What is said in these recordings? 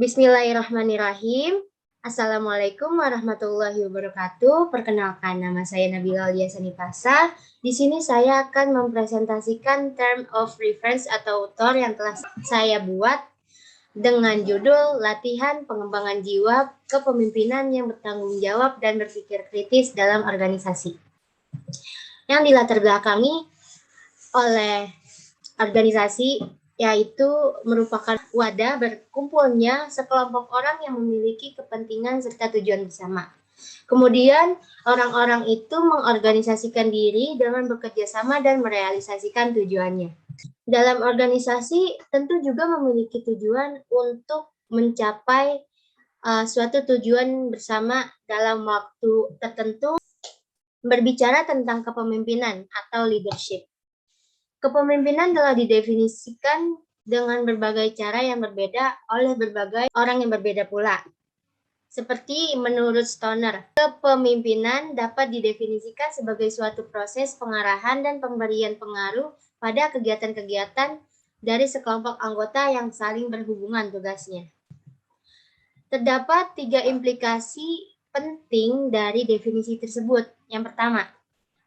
Bismillahirrahmanirrahim. Assalamualaikum warahmatullahi wabarakatuh. Perkenalkan, nama saya Nabila Sanipasa. Di sini saya akan mempresentasikan term of reference atau author yang telah saya buat dengan judul Latihan Pengembangan Jiwa Kepemimpinan yang Bertanggung Jawab dan Berpikir Kritis dalam Organisasi. Yang dilatar belakangi oleh organisasi yaitu merupakan wadah berkumpulnya sekelompok orang yang memiliki kepentingan serta tujuan bersama. Kemudian orang-orang itu mengorganisasikan diri dengan bekerja sama dan merealisasikan tujuannya. Dalam organisasi tentu juga memiliki tujuan untuk mencapai suatu tujuan bersama dalam waktu tertentu. Berbicara tentang kepemimpinan atau leadership. Kepemimpinan telah didefinisikan dengan berbagai cara yang berbeda oleh berbagai orang yang berbeda pula. Seperti menurut Stoner, kepemimpinan dapat didefinisikan sebagai suatu proses pengarahan dan pemberian pengaruh pada kegiatan-kegiatan dari sekelompok anggota yang saling berhubungan tugasnya. Terdapat 3 implikasi penting dari definisi tersebut. Yang pertama,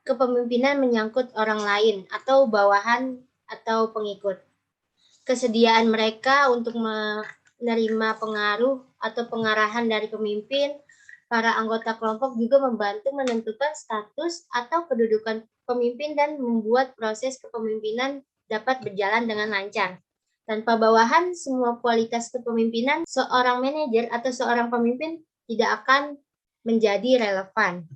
kepemimpinan menyangkut orang lain atau bawahan atau pengikut. Kesediaan mereka untuk menerima pengaruh atau pengarahan dari pemimpin, para anggota kelompok juga membantu menentukan status atau kedudukan pemimpin dan membuat proses kepemimpinan dapat berjalan dengan lancar. Tanpa bawahan, semua kualitas kepemimpinan seorang manajer atau seorang pemimpin tidak akan menjadi relevan.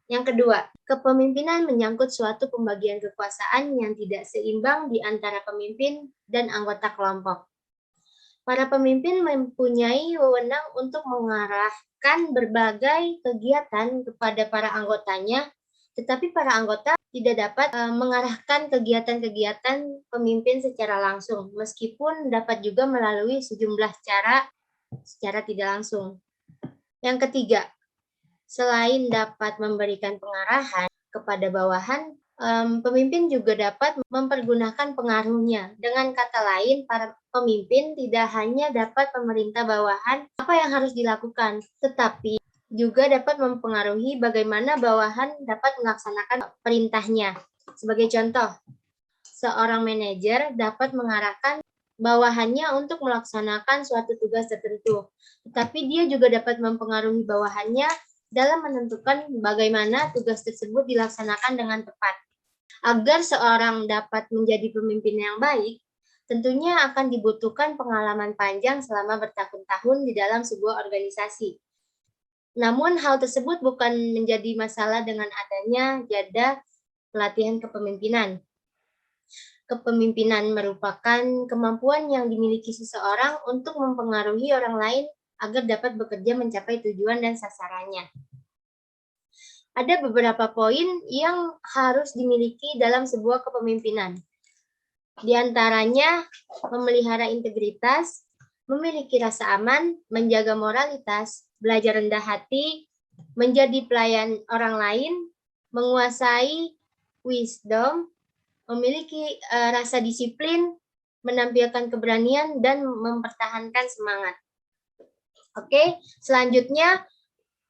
Yang kedua, kepemimpinan menyangkut suatu pembagian kekuasaan yang tidak seimbang di antara pemimpin dan anggota kelompok. Para pemimpin mempunyai wewenang untuk mengarahkan berbagai kegiatan kepada para anggotanya, tetapi para anggota tidak dapat mengarahkan kegiatan-kegiatan pemimpin secara langsung, meskipun dapat juga melalui sejumlah cara secara tidak langsung. Yang ketiga, selain dapat memberikan pengarahan kepada bawahan, pemimpin juga dapat mempergunakan pengaruhnya. Dengan kata lain, para pemimpin tidak hanya dapat memerintah bawahan apa yang harus dilakukan, tetapi juga dapat mempengaruhi bagaimana bawahan dapat melaksanakan perintahnya. Sebagai contoh, seorang manajer dapat mengarahkan bawahannya untuk melaksanakan suatu tugas tertentu, tetapi dia juga dapat mempengaruhi bawahannya dalam menentukan bagaimana tugas tersebut dilaksanakan dengan tepat. Agar seorang dapat menjadi pemimpin yang baik, tentunya akan dibutuhkan pengalaman panjang selama bertahun-tahun di dalam sebuah organisasi. Namun hal tersebut bukan menjadi masalah dengan adanya jeda pelatihan kepemimpinan. Kepemimpinan merupakan kemampuan yang dimiliki seseorang untuk mempengaruhi orang lain agar dapat bekerja mencapai tujuan dan sasarannya. Ada beberapa poin yang harus dimiliki dalam sebuah kepemimpinan. Di antaranya, memelihara integritas, memiliki rasa aman, menjaga moralitas, belajar rendah hati, menjadi pelayan orang lain, menguasai wisdom, memiliki rasa disiplin, menampilkan keberanian, dan mempertahankan semangat. Oke, selanjutnya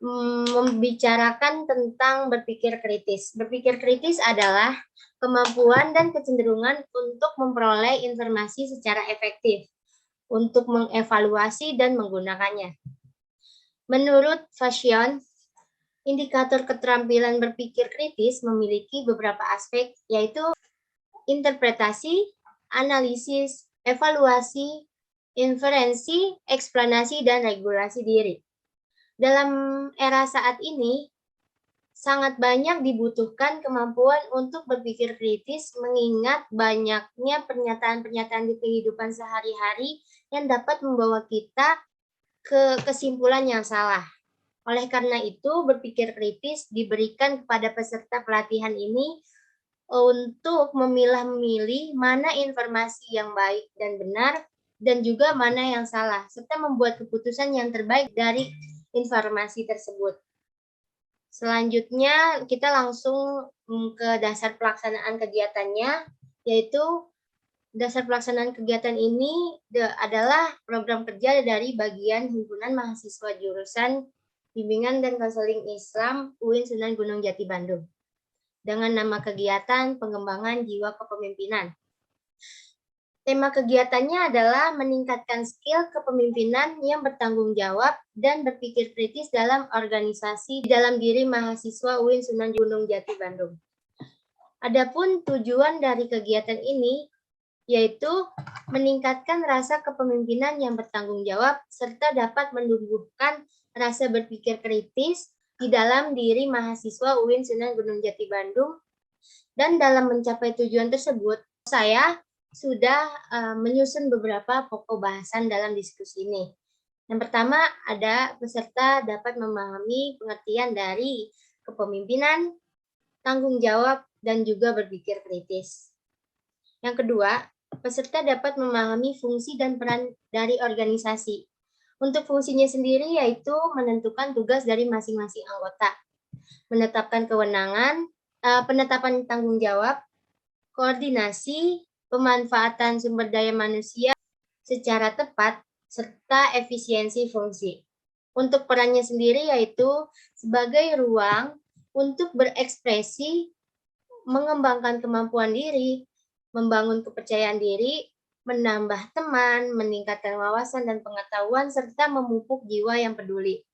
membicarakan tentang berpikir kritis. Berpikir kritis adalah kemampuan dan kecenderungan untuk memperoleh informasi secara efektif, untuk mengevaluasi dan menggunakannya. Menurut Fashion, indikator keterampilan berpikir kritis memiliki beberapa aspek, yaitu interpretasi, analisis, evaluasi, inferensi, eksplanasi, dan regulasi diri. Dalam era saat ini, sangat banyak dibutuhkan kemampuan untuk berpikir kritis mengingat banyaknya pernyataan-pernyataan di kehidupan sehari-hari yang dapat membawa kita ke kesimpulan yang salah. Oleh karena itu, berpikir kritis diberikan kepada peserta pelatihan ini untuk memilah-milih mana informasi yang baik dan benar dan juga mana yang salah, serta membuat keputusan yang terbaik dari informasi tersebut. Selanjutnya, kita langsung ke dasar pelaksanaan kegiatannya, yaitu Dasar pelaksanaan kegiatan ini adalah program kerja dari bagian Himpunan Mahasiswa Jurusan Bimbingan dan Konseling Islam UIN Sunan Gunung Jati Bandung dengan nama kegiatan Pengembangan Jiwa Kepemimpinan. Tema kegiatannya adalah meningkatkan skill kepemimpinan yang bertanggung jawab dan berpikir kritis dalam organisasi dalam diri mahasiswa UIN Sunan Gunung Jati Bandung. Adapun tujuan dari kegiatan ini yaitu meningkatkan rasa kepemimpinan yang bertanggung jawab serta dapat menumbuhkan rasa berpikir kritis di dalam diri mahasiswa UIN Sunan Gunung Jati Bandung. Dan dalam mencapai tujuan tersebut, saya sudah menyusun beberapa pokok bahasan dalam diskusi ini. Yang pertama, ada peserta dapat memahami pengertian dari kepemimpinan, tanggung jawab, dan juga berpikir kritis. Yang kedua, peserta dapat memahami fungsi dan peran dari organisasi. Untuk fungsinya sendiri yaitu menentukan tugas dari masing-masing anggota, menetapkan kewenangan, penetapan tanggung jawab, koordinasi, pemanfaatan sumber daya manusia secara tepat, serta efisiensi fungsi. Untuk perannya sendiri yaitu sebagai ruang untuk berekspresi, mengembangkan kemampuan diri, membangun kepercayaan diri, menambah teman, meningkatkan wawasan dan pengetahuan, serta memupuk jiwa yang peduli.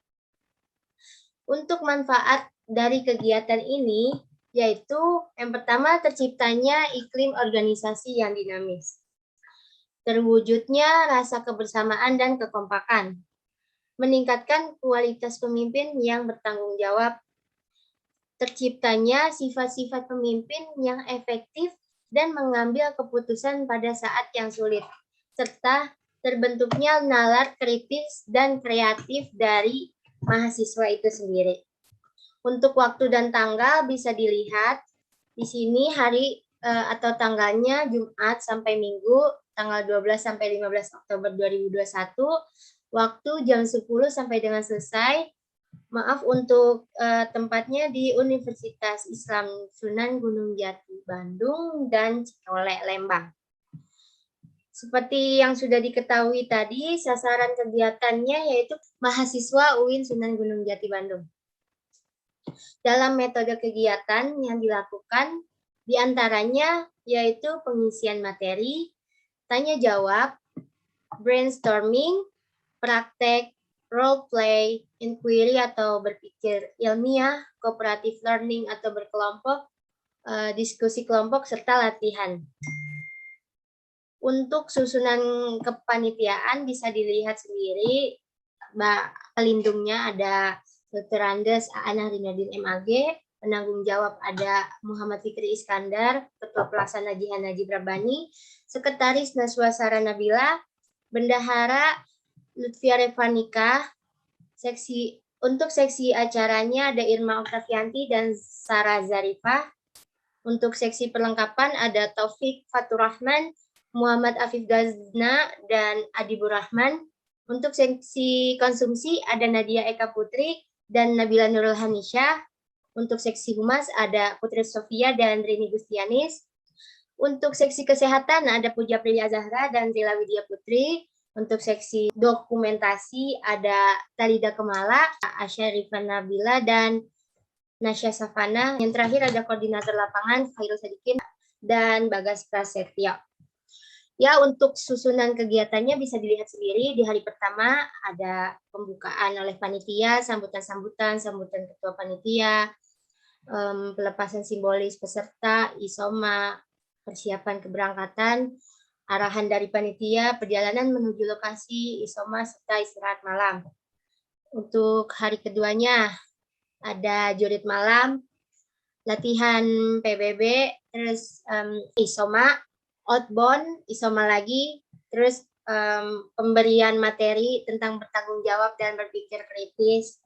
Untuk manfaat dari kegiatan ini, yaitu yang pertama terciptanya iklim organisasi yang dinamis. Terwujudnya rasa kebersamaan dan kekompakan. Meningkatkan kualitas pemimpin yang bertanggung jawab. Terciptanya sifat-sifat pemimpin yang efektif dan mengambil keputusan pada saat yang sulit, serta terbentuknya nalar kritis dan kreatif dari mahasiswa itu sendiri. Untuk waktu dan tanggal bisa dilihat di sini hari atau tanggalnya Jumat sampai Minggu, tanggal 12 sampai 15 Oktober 2021, waktu jam 10 sampai dengan selesai. Maaf untuk tempatnya di Universitas Islam Sunan Gunung Jati Bandung dan Cikolek Lembang. Seperti yang sudah diketahui tadi, sasaran kegiatannya yaitu mahasiswa UIN Sunan Gunung Jati Bandung. Dalam metode kegiatan yang dilakukan, diantaranya yaitu pengisian materi, tanya jawab, brainstorming, praktek, role play, inquiry atau berpikir ilmiah, cooperative learning atau berkelompok, diskusi kelompok, serta latihan. Untuk susunan kepanitiaan bisa dilihat sendiri, pelindungnya ada Dr. Andes Aan Rinadin MAG, penanggung jawab ada Muhammad Fikri Iskandar, Ketua Pelaksana Jihan Najib Rabbani, Sekretaris Naswa Sarah Nabila, Bendahara Lutfia Revanika, untuk seksi acaranya ada Irma Oktavianti dan Sarah Zarifah. Untuk seksi perlengkapan ada Taufik Faturrahman, Muhammad Afif Gazna, dan Adibur Rahman. Untuk seksi konsumsi ada Nadia Eka Putri dan Nabila Nurul Hanisha. Untuk seksi humas ada Putri Sofia dan Rini Gustianis. Untuk seksi kesehatan ada Puja Priya Zahra dan Zila Widya Putri. Untuk seksi dokumentasi ada Talida Kemala, Asya Rifan Nabila, dan Nasya Safana. Yang terakhir ada koordinator lapangan Khairul Sadikin dan Bagas Prasetyo. Ya, untuk susunan kegiatannya bisa dilihat sendiri. Di hari pertama ada pembukaan oleh panitia, sambutan ketua panitia, pelepasan simbolis peserta, isoma, persiapan keberangkatan, arahan dari panitia, perjalanan menuju lokasi, isoma, serta istirahat malam. Untuk hari keduanya ada jurit malam, latihan PBB, terus isoma, outbound, isoma lagi, terus pemberian materi tentang bertanggung jawab dan berpikir kritis,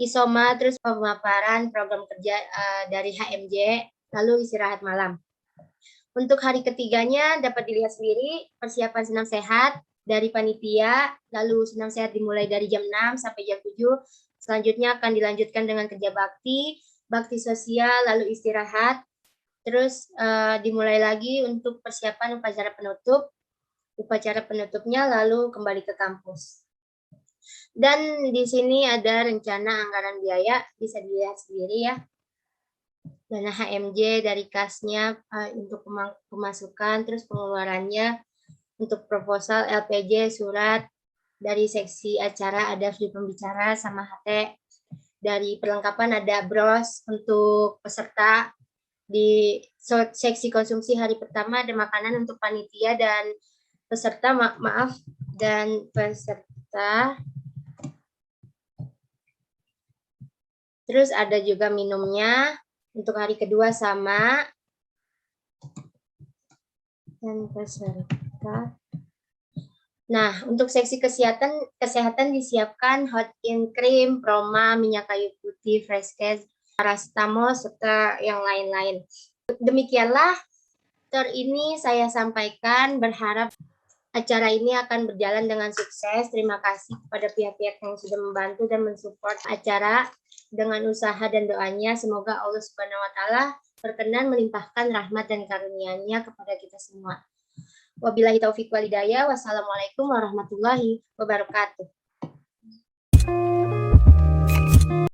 isoma, terus pemaparan program kerja dari HMJ, lalu istirahat malam. Untuk hari ketiganya dapat dilihat sendiri persiapan senam sehat dari panitia, lalu senam sehat dimulai dari jam 6 sampai jam 7, selanjutnya akan dilanjutkan dengan kerja bakti, bakti sosial, lalu istirahat, Terus dimulai lagi untuk persiapan upacara penutup. Upacara penutupnya lalu kembali ke kampus. Dan di sini ada rencana anggaran biaya, bisa dilihat sendiri ya. Dana HMJ dari kasnya untuk pemasukan, terus pengeluarannya untuk proposal LPJ, surat, dari seksi acara ada free pembicara sama HT, dari perlengkapan ada bros untuk peserta, di seksi konsumsi hari pertama ada makanan untuk panitia dan peserta, maaf, dan peserta. Terus ada juga minumnya untuk hari kedua sama, dan peserta. Nah, untuk seksi kesehatan disiapkan hot in cream, Proma, minyak kayu putih, Freshcase, paracetamol, serta yang lain-lain. Demikianlah tur ini saya sampaikan, berharap acara ini akan berjalan dengan sukses. Terima kasih kepada pihak-pihak yang sudah membantu dan mensupport acara dengan usaha dan doanya. Semoga Allah Subhanahu wa Ta'ala berkenan melimpahkan rahmat dan karunia-Nya kepada kita semua. Wabillahi taufiq wal hidayah. Wassalamualaikum warahmatullahi wabarakatuh.